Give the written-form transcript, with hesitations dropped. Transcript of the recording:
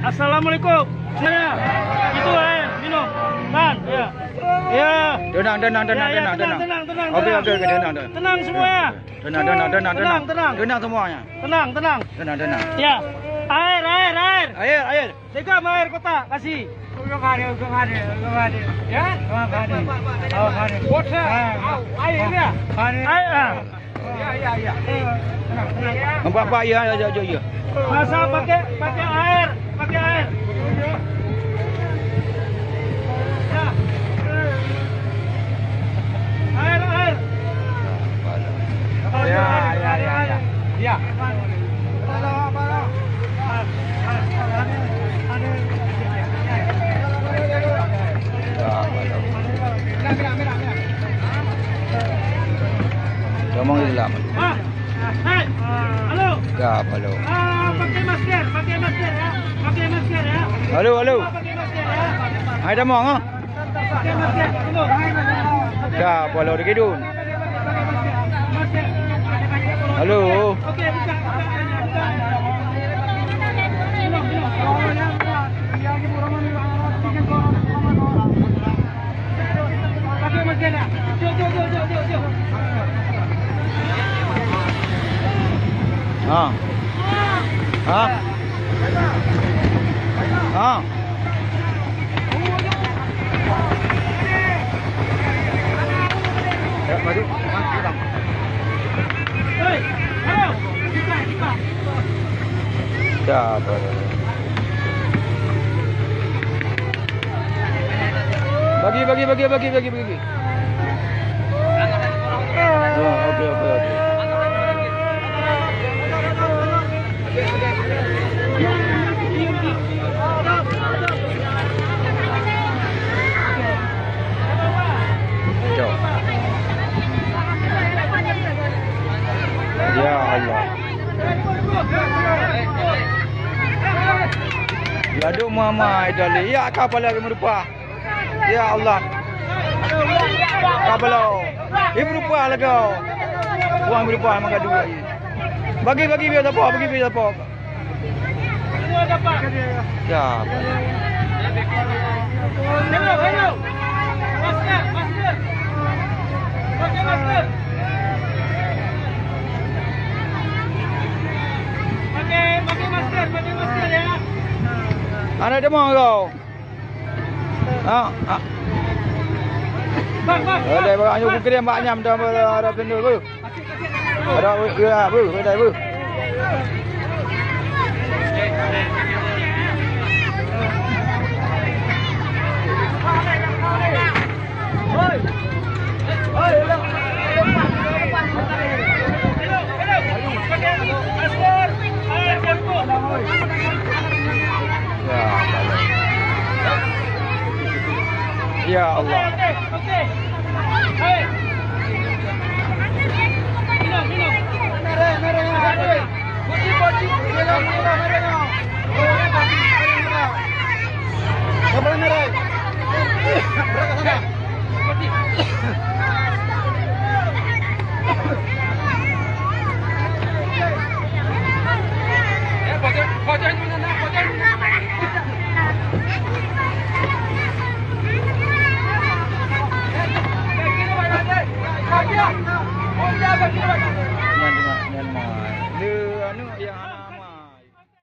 Assalamualaikum. Saya itu minum. Tan, ya. Ya. Tenang. Tenang. Oke, tenang. Tenang semuanya. Tenang. Tenang semuanya. Tenang. Tenang. Ya. Air. Air. Dekam air kota, kasih. Ya. Air ya. Air. Ya. Pak ya. Masa pakai air. Air. Ya. Ngomong di dalam. Halo. Halo. Pakai masker ya. Halo. Pakai masker ya. Ada mau ngah? Pakai masker. Halo di kidun. Halo. Oke, buka. Pakai masker ya. Jom. Ya, maju. Hei, halo. Buka. Siapa? Bagi. Oke. Ya Allah. Aduh mama idali. Ya kapal lagi merupa. Ya Allah. Kapal. Ini merupa lagi. Uang merupa mangga dua. Bagi biar apa? Semua dapat. Ya. Hello. Masker. Pakai masker. Pakai masker ya. Ada demo kau. Bang. Ada banyak kirim banyak ada pendul bu. Ada ya bu, ada bu. Ya Allah. Oke. Hai. Minum. Merah. Boti. Merah. Apa merah? Berapa sana? Boti. Ya, bocor di mana? Bagi.